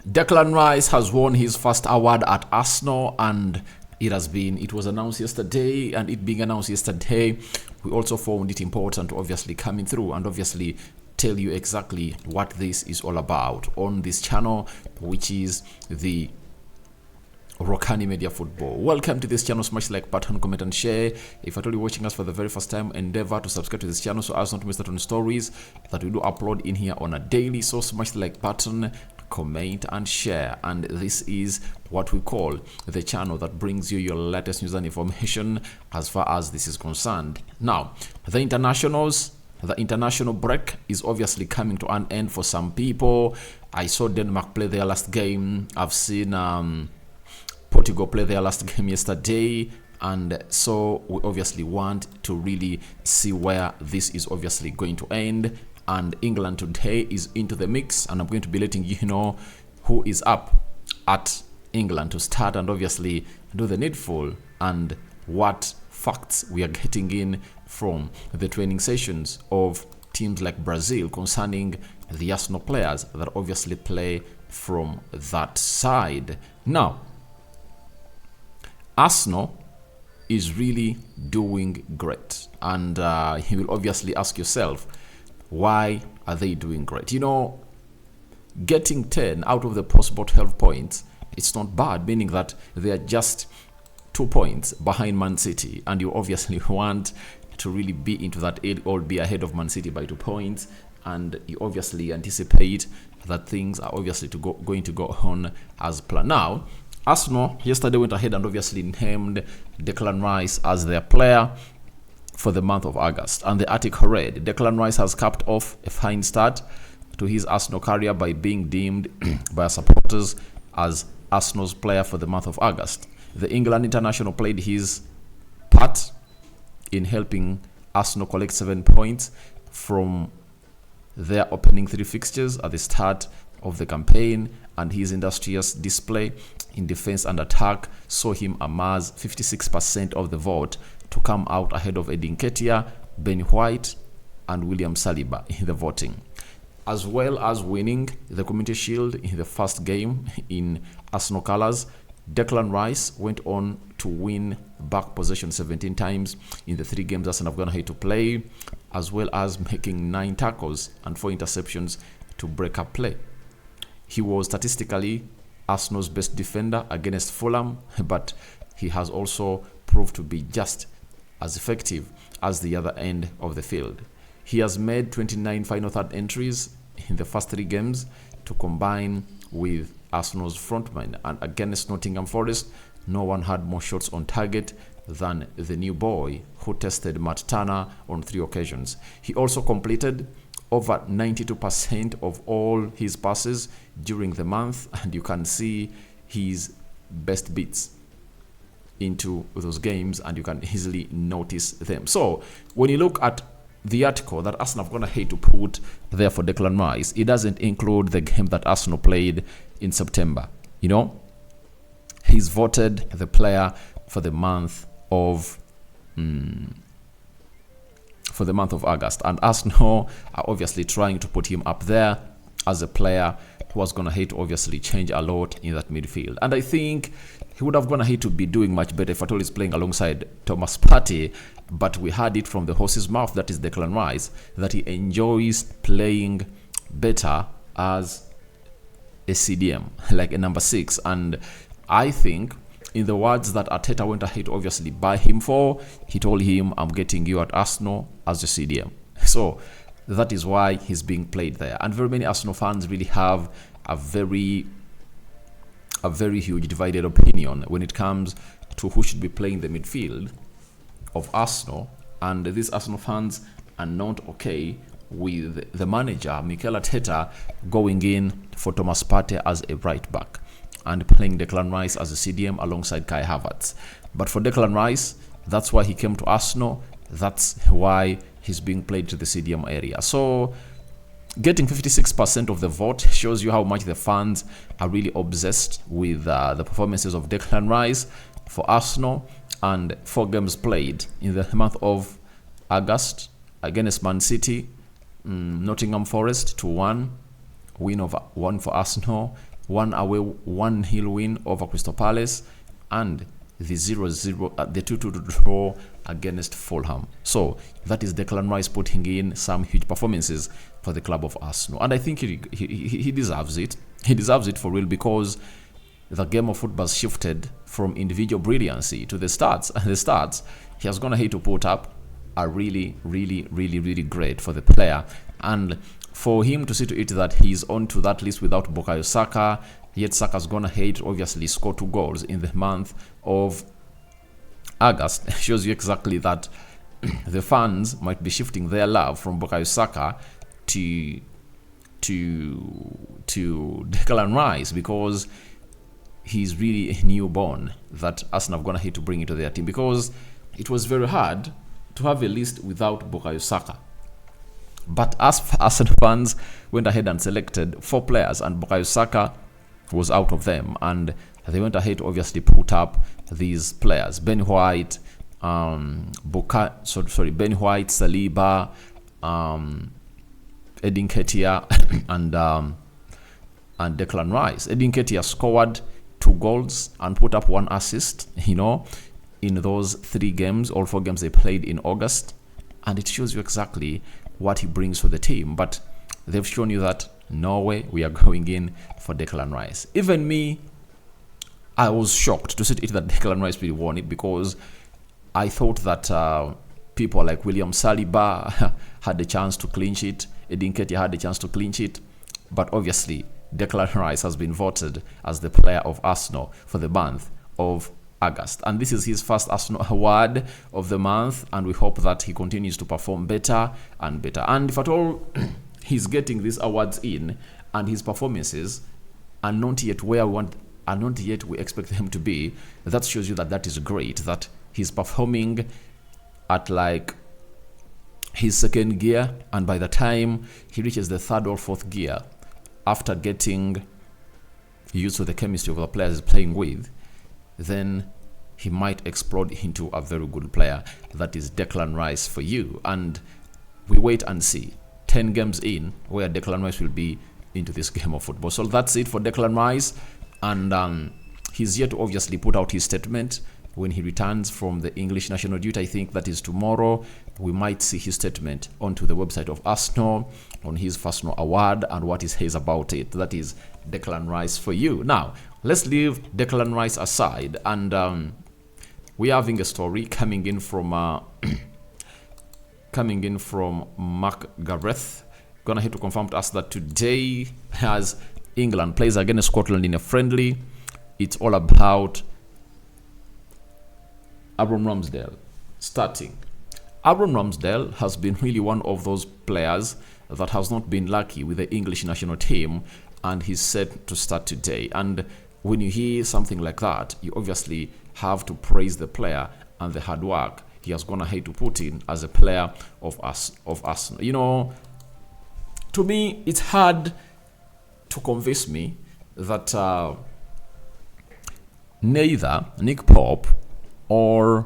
Declan Rice has won his first award at Arsenal, and it was announced yesterday, and it being announced yesterday, we also found it important to obviously coming through and obviously tell you exactly what this is all about on this channel, which is the Rokani Media Football. Welcome to this channel. Smash the like button, comment and share. If you're totally watching us for the very first time, endeavor to subscribe to this channel so as not to miss out on stories that we do upload in here on a daily. So smash the like button, comment and share. And this is what we call the channel that brings you your latest news and information as far as this is concerned. Now, the international break is obviously coming to an end for some people. I saw Denmark play their last game. I've seen Portugal play their last game yesterday, and so we obviously want to really see where this is obviously going to end. And England today is into the mix, and I'm going to be letting you know who is up at England to start and obviously do the needful and what facts we are getting in from the training sessions of teams like Brazil concerning the Arsenal players that obviously play from that side. Now, Arsenal is really doing great, and you will obviously ask yourself, why are they doing great? You know, getting 10 out of the possible 12 points, it's not bad, meaning that they are just 2 points behind Man City, and you obviously want to really be into that 8 or be ahead of Man City by 2 points, and you obviously anticipate that things are obviously going to go on as planned. Now, Arsenal yesterday went ahead and obviously named Declan Rice as their player for the month of August. And the article read, Declan Rice has capped off a fine start to his Arsenal career by being deemed by supporters as Arsenal's player for the month of August. The England international played his part in helping Arsenal collect 7 points from their opening 3 fixtures at the start of the campaign, and his industrious display in defense and attack saw him amass 56% of the vote to come out ahead of Eddie Nketiah, Ben White and William Saliba in the voting. As well as winning the Community Shield in the first game in Arsenal colours, Declan Rice went on to win back possession 17 times in the 3 games Arsenal have gone ahead to play, as well as making 9 tackles and 4 interceptions to break up play. He was statistically Arsenal's best defender against Fulham, but he has also proved to be just as effective as the other end of the field. He has made 29 final third entries in the first 3 games to combine with Arsenal's frontman, and against Nottingham Forest, no one had more shots on target than the new boy who tested Matt Turner on 3 occasions. He also completed over 92% of all his passes during the month, and you can see his best beats into those games and you can easily notice them. So when you look at the article that Arsenal have gone ahead to put there for Declan Rice, it doesn't include the game that Arsenal played in September. You know, he's voted the player for the month of August, and Arsenal are obviously trying to put him up there as a player who was going to obviously change a lot in that midfield. And I think he would have gone ahead to be doing much better if at all he's playing alongside Thomas Partey, but we heard it from the horse's mouth, that is Declan Rice, that he enjoys playing better as a CDM, like a number 6. And I think, in the words that Arteta went ahead to obviously buy him for, he told him, I'm getting you at Arsenal as a CDM. So that is why he's being played there. And very many Arsenal fans really have a very huge divided opinion when it comes to who should be playing the midfield of Arsenal. And these Arsenal fans are not okay with the manager, Mikel Arteta, going in for Thomas Partey as a right back and playing Declan Rice as a CDM alongside Kai Havertz. But for Declan Rice, that's why he came to Arsenal. That's why he's being played to the CDM area. So getting 56% of the vote shows you how much the fans are really obsessed with the performances of Declan Rice for Arsenal. And 4 games played in the month of August against Man City, Nottingham Forest 2-1, win of 1 for Arsenal, one away 1-0 win over Crystal Palace, and the 0-0, the 2-2 draw against Fulham. So that is Declan Rice putting in some huge performances for the club of Arsenal, and I think he deserves it. He deserves it for real, because the game of football shifted from individual brilliancy to the stats. And the stats, he has gone ahead to put up are really great for the player, and for him to see to it that he's onto that list without Bukayo Saka. Yet Saka's gone ahead to obviously score 2 goals in the month of August shows you exactly that the fans might be shifting their love from Bukayo Saka to Declan Rice, because he's really a newborn that Arsenal have gone ahead to bring into their team, because it was very hard to have a list without Bukayo Saka. But as Arsenal fans went ahead and selected 4 players, and Bukayo Saka was out of them, and they went ahead to obviously put up these players: Ben White, Ben White, Saliba, Edin Ketia, and Declan Rice. Edin Ketia scored 2 goals and put up 1 assist, in those 3 games, all 4 games they played in August, and it shows you exactly what he brings for the team. But they've shown you that no way we are going in for Declan Rice. Even me, I was shocked to see it that Declan Rice really won it, because I thought that people like William Saliba had the chance to clinch it, Edin Ketia had the chance to clinch it, but obviously Declan Rice has been voted as the player of Arsenal for the month of August, and this is his first Arsenal award of the month, and we hope that he continues to perform better and better. And if at all he's getting these awards in and his performances are not yet where we expect him to be, that shows you that is great, that he's performing at like his 2nd gear, and by the time he reaches the 3rd or 4th gear, after getting used to the chemistry of the players he's playing with, then he might explode into a very good player. That is Declan Rice for you, and we wait and see 10 games in where Declan Rice will be into this game of football. So that's it for Declan Rice, and he's yet to obviously put out his statement when he returns from the English national duty. I think that is tomorrow. We might see his statement onto the website of Arsenal on his Arsenal award and what he says about it. That is Declan Rice for you. Now, let's leave Declan Rice aside, and we're having a story coming in from Mark Gareth. Gonna hit to confirm to us that today, as England plays against Scotland in a friendly, it's all about Aaron Ramsdale starting. Aaron Ramsdale has been really one of those players that has not been lucky with the English national team, and he's set to start today. And when you hear something like that, you obviously have to praise the player and the hard work he has gone ahead to put in as a player of Arsenal. To me, it's hard to convince me that neither Nick Pope or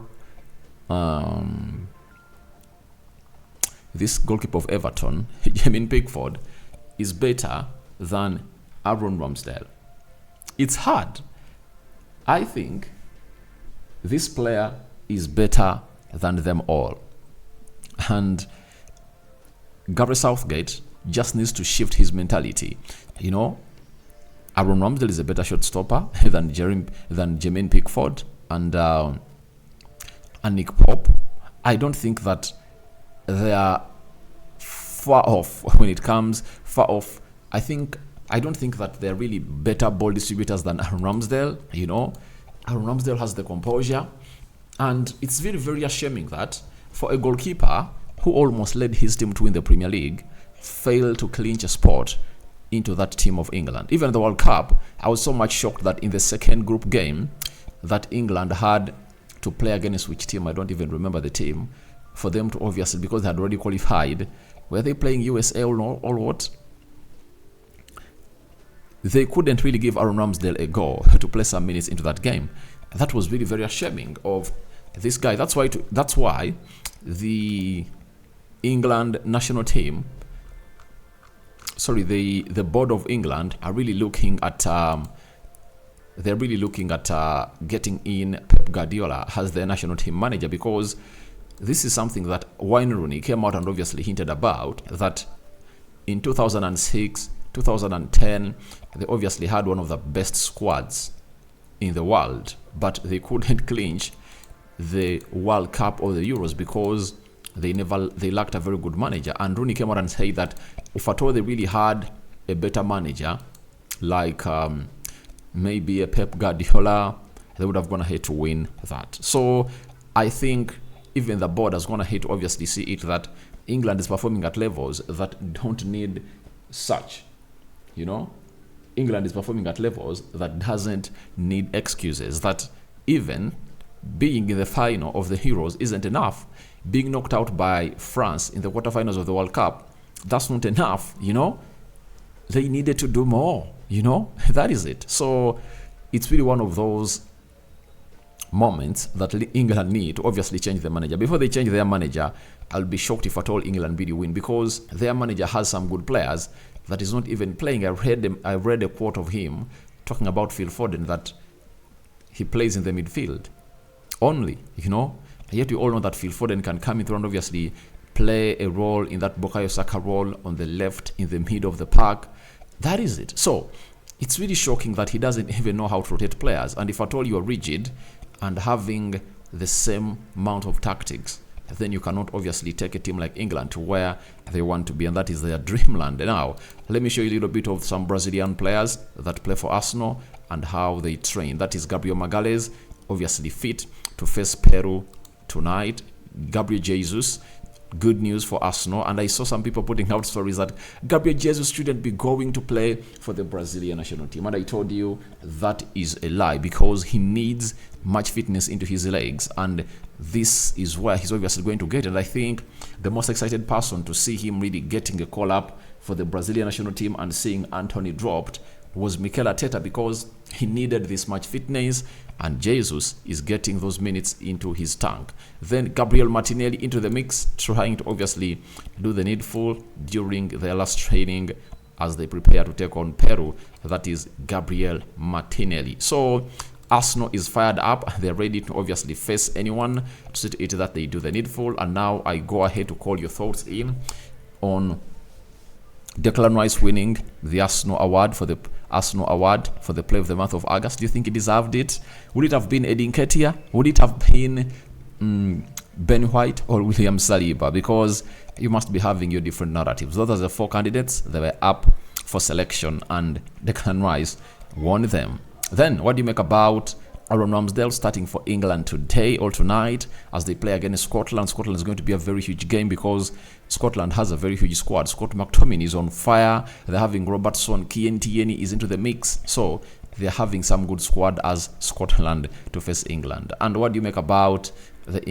this goalkeeper of Everton, Jermaine Pickford, is better than Aaron Ramsdale. It's hard. I think this player is better than them all. And Gareth Southgate just needs to shift his mentality. Aaron Ramsdale is a better shot stopper than Jermaine Pickford and Nick Pope. I don't think that they are far off when it comes I don't think that they're really better ball distributors than Aaron Ramsdale. Aaron Ramsdale has the composure, and it's very, very ashamed that for a goalkeeper who almost led his team to win the Premier League, failed to clinch a spot into that team of England. Even in the World Cup, I was so much shocked that in the second group game that England had to play against which team, I don't even remember the team, for them to obviously, because they had already qualified, were they playing USA or what? They couldn't really give Aaron Ramsdale a go to play some minutes into that game. That was really very ashamed of this guy. That's why the England national team the board of England are really looking at getting in Pep Guardiola as their national team manager, because this is something that Wayne Rooney came out and obviously hinted about, that in 2006, 2010, they obviously had one of the best squads in the world, but they couldn't clinch the World Cup or the Euros because they lacked a very good manager. And Rooney came out and said that if at all they really had a better manager, like maybe a Pep Guardiola, they would have gone ahead to win that. So I think even the board has gone ahead to obviously see it that England is performing at levels that don't need such, England is performing at levels that doesn't need excuses, that even being in the final of the Euros isn't enough. Being knocked out by France in the quarterfinals of the World Cup, that's not enough, They needed to do more, That is it. So it's really one of those moments that England need to obviously change the manager. Before they change their manager, I'll be shocked if at all England really win, because their manager has some good players that is not even playing. I read a quote of him talking about Phil Foden, that he plays in the midfield only, Yet you all know that Phil Foden can come in through and obviously play a role in that Bukayo Saka role on the left in the middle of the park. That is it. So it's really shocking that he doesn't even know how to rotate players. And if at all you are rigid and having the same amount of tactics, then you cannot obviously take a team like England to where they want to be, and that is their dreamland. Now, let me show you a little bit of some Brazilian players that play for Arsenal and how they train. That is Gabriel Magalhães, obviously fit to face Peru tonight. Gabriel Jesus, good news for Arsenal. And I saw some people putting out stories that Gabriel Jesus shouldn't be going to play for the Brazilian national team. And I told you that is a lie, because he needs much fitness into his legs. And this is where he's obviously going to get. And I think the most excited person to see him really getting a call up for the Brazilian national team and seeing Anthony dropped was Mikel Arteta, because he needed this much fitness, and Jesus is getting those minutes into his tank. Then Gabriel Martinelli into the mix, trying to obviously do the needful during their last training as they prepare to take on Peru. That is Gabriel Martinelli. So Arsenal is fired up. They're ready to obviously face anyone to see it that they do the needful. And now I go ahead to call your thoughts in on Declan Rice winning the Arsenal award for the Player of the Month of August. Do you think he deserved it? Would it have been Eddie Nketiah? Would it have been Ben White or William Saliba? Because you must be having your different narratives. Those are the 4 candidates. They were up for selection, and Declan Rice won them. Then, what do you make about Aaron Ramsdale starting for England today or tonight as they play against Scotland? Scotland is going to be a very huge game because Scotland has a very huge squad. Scott McTominay is on fire. They're having Robertson, Kieran Tierney is into the mix. So they're having some good squad as Scotland to face England. And what do you make about the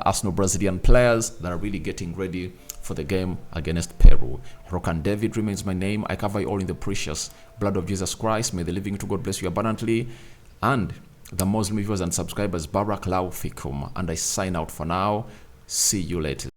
Arsenal Brazilian players that are really getting ready for the game against Peru? Rokani David remains my name. I cover you all in the precious blood of Jesus Christ. May the living to God bless you abundantly. And the Muslim viewers and subscribers, Barak Lau Fikum. And I sign out for now. See you later.